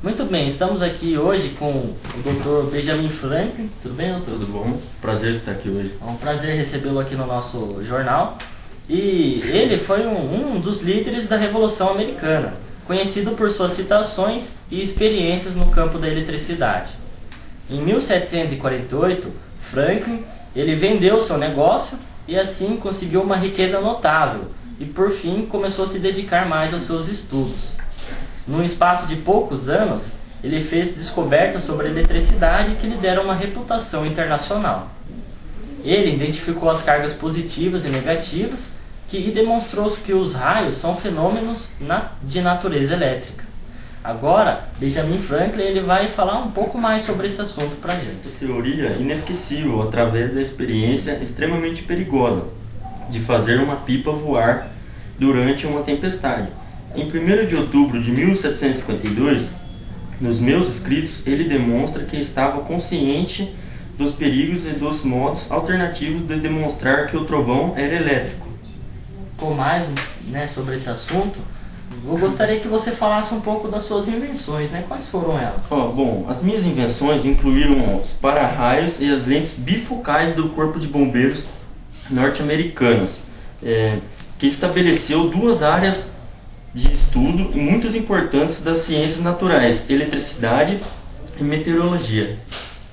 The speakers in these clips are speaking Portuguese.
Muito bem, estamos aqui hoje com o Dr. Benjamin Franklin. Tudo bem, doutor? Tudo bom? Prazer estar aqui hoje. É um prazer recebê-lo aqui no nosso jornal. E ele foi um dos líderes da Revolução Americana, conhecido por suas citações e experiências no campo da eletricidade. Em 1748, Franklin ele vendeu seu negócio e assim conseguiu uma riqueza notável e por fim começou a se dedicar mais aos seus estudos. Num espaço de poucos anos, ele fez descobertas sobre a eletricidade que lhe deram uma reputação internacional. Ele identificou as cargas positivas e negativas e demonstrou que os raios são fenômenos de natureza elétrica. Agora, Benjamin Franklin ele vai falar um pouco mais sobre esse assunto para a gente. Essa teoria inesquecível através da experiência extremamente perigosa de fazer uma pipa voar durante uma tempestade. Em 1º de outubro de 1752, nos meus escritos, ele demonstra que estava consciente dos perigos e dos modos alternativos de demonstrar que o trovão era elétrico. Com mais sobre esse assunto, eu gostaria que você falasse um pouco das suas invenções, Quais foram elas? Bom, as minhas invenções incluíram os para-raios e as lentes bifocais do Corpo de Bombeiros norte-americanos, que estabeleceu duas áreas de estudo muito importantes das ciências naturais, eletricidade e meteorologia.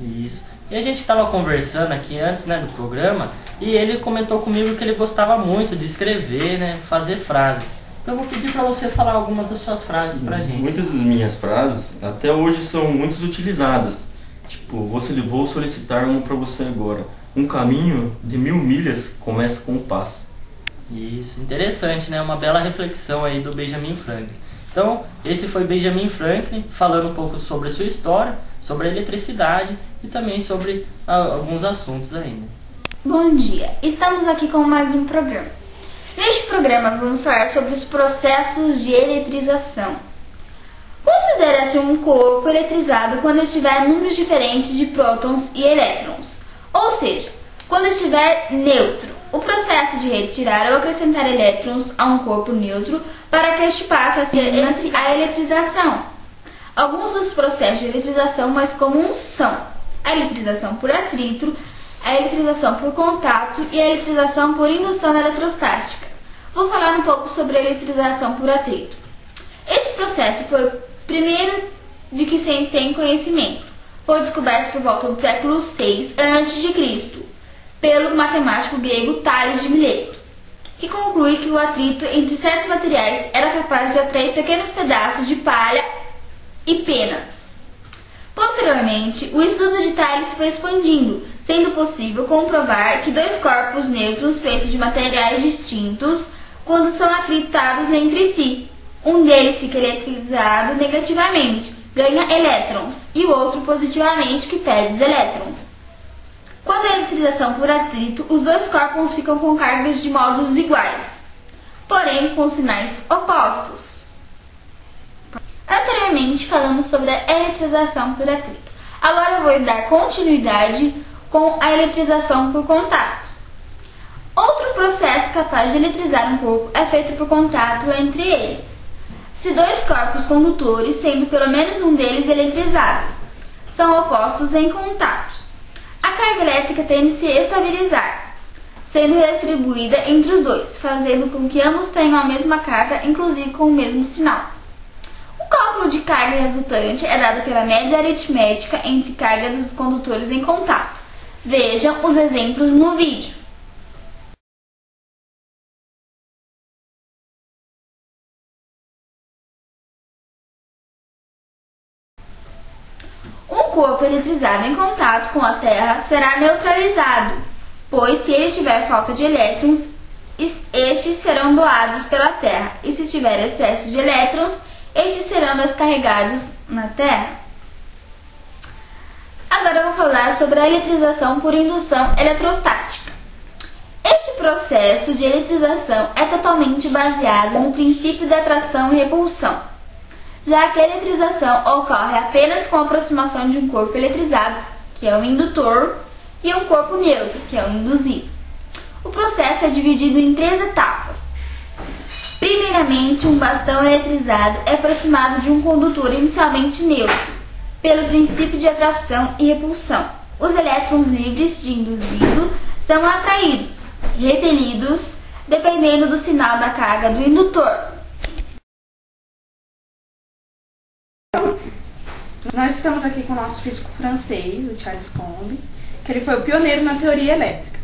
Isso. E a gente estava conversando aqui antes do programa e ele comentou comigo que ele gostava muito de escrever, fazer frases. Eu vou pedir para você falar algumas das suas frases para a gente. Muitas das minhas frases até hoje são muito utilizadas. Tipo, vou solicitar uma para você agora. Um caminho de 1000 milhas começa com um passo. Isso, interessante, Uma bela reflexão aí do Benjamin Franklin. Então, esse foi Benjamin Franklin falando um pouco sobre a sua história, sobre a eletricidade e também sobre alguns assuntos ainda. Bom dia, estamos aqui com mais um programa. Neste programa vamos falar sobre os processos de eletrização. Considera-se um corpo eletrizado quando estiver em números diferentes de prótons e elétrons, ou seja, quando estiver neutro. O processo de retirar ou acrescentar elétrons a um corpo neutro para que este passe a ser a eletrização. Alguns dos processos de eletrização mais comuns são a eletrização por atrito, a eletrização por contato e a eletrização por indução eletrostática. Vou falar um pouco sobre a eletrização por atrito. Este processo foi o primeiro de que se tem conhecimento. Foi descoberto por volta do século VI a.C., pelo matemático grego Tales de Mileto, que conclui que o atrito entre certos materiais era capaz de atrair pequenos pedaços de palha e penas. Posteriormente, o estudo de Tales foi expandindo, sendo possível comprovar que dois corpos neutros feitos de materiais distintos, quando são atritados entre si, um deles fica eletrizado negativamente, ganha elétrons, e o outro positivamente, que perde os elétrons. Quando a eletrização por atrito, os dois corpos ficam com cargas de modos iguais, porém com sinais opostos. Anteriormente falamos sobre a eletrização por atrito. Agora eu vou dar continuidade com a eletrização por contato. Outro processo capaz de eletrizar um corpo é feito por contato entre eles. Se dois corpos condutores, sendo pelo menos um deles eletrizado, são opostos em contato, a carga elétrica tende a se estabilizar, sendo distribuída entre os dois, fazendo com que ambos tenham a mesma carga, inclusive com o mesmo sinal. O cálculo de carga resultante é dado pela média aritmética entre cargas dos condutores em contato. Vejam os exemplos no vídeo. Um corpo eletrizado em contato com a Terra será neutralizado, pois se ele tiver falta de elétrons, estes serão doados pela Terra, e se tiver excesso de elétrons, estes serão descarregados na Terra. Agora eu vou falar sobre a eletrização por indução eletrostática. Este processo de eletrização é totalmente baseado no princípio da atração e repulsão, já que a eletrização ocorre apenas com a aproximação de um corpo eletrizado, que é o indutor, e um corpo neutro, que é o induzido. O processo é dividido em 3 etapas. Primeiro, Primeiramente, um bastão eletrizado é aproximado de um condutor inicialmente neutro, pelo princípio de atração e repulsão. Os elétrons livres de induzido são atraídos, repelidos, dependendo do sinal da carga do indutor. Nós estamos aqui com o nosso físico francês, o Charles Combes, que ele foi o pioneiro na teoria elétrica.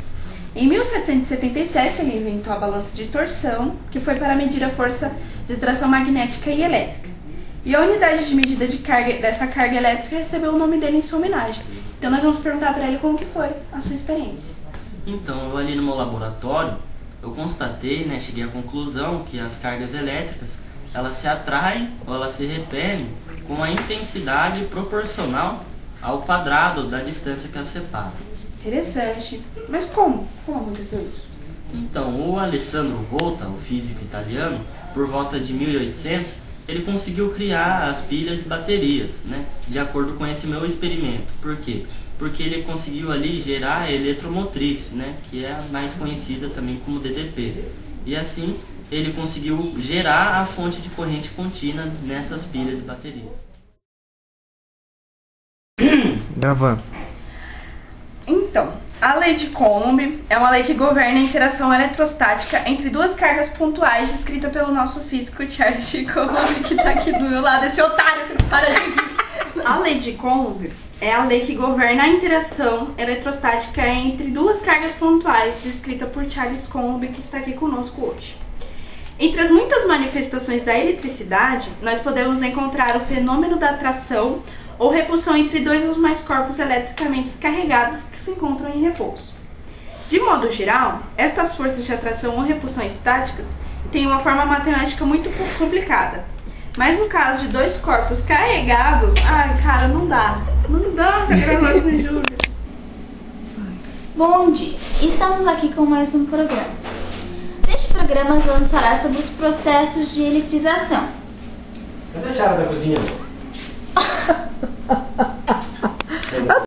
Em 1777, ele inventou a balança de torção, que foi para medir a força de tração magnética e elétrica. E a unidade de medida de carga, dessa carga elétrica recebeu o nome dele em sua homenagem. Então nós vamos perguntar para ele como que foi a sua experiência. Então, eu ali no meu laboratório, eu constatei, cheguei à conclusão que as cargas elétricas, elas se atraem ou elas se repelem com a intensidade proporcional ao quadrado da distância que as separa. Interessante. Mas como? Como aconteceu isso? Então, o Alessandro Volta, o físico italiano, por volta de 1800, ele conseguiu criar as pilhas e baterias, de acordo com esse meu experimento. Por quê? Porque ele conseguiu ali gerar a eletromotriz, que é a mais conhecida também como DDP. E assim, ele conseguiu gerar a fonte de corrente contínua nessas pilhas e baterias. Gravando. Então, a lei de Coulomb é uma lei que governa a interação eletrostática entre duas cargas pontuais, descrita pelo nosso físico Charles Coulomb, que está aqui do meu lado, esse otário que não para de rir. A lei de Coulomb é a lei que governa a interação eletrostática entre duas cargas pontuais, descrita por Charles Coulomb, que está aqui conosco hoje. Entre as muitas manifestações da eletricidade, nós podemos encontrar o fenômeno da atração ou repulsão entre dois ou mais corpos eletricamente carregados que se encontram em repouso. De modo geral, estas forças de atração ou repulsão estáticas têm uma forma matemática muito complicada. Mas no caso de dois corpos carregados, não dá pra gravar com o Júlio. Bom dia, estamos aqui com mais um programa. Neste programa vamos falar sobre os processos de eletrização. Cadê a chave da cozinha?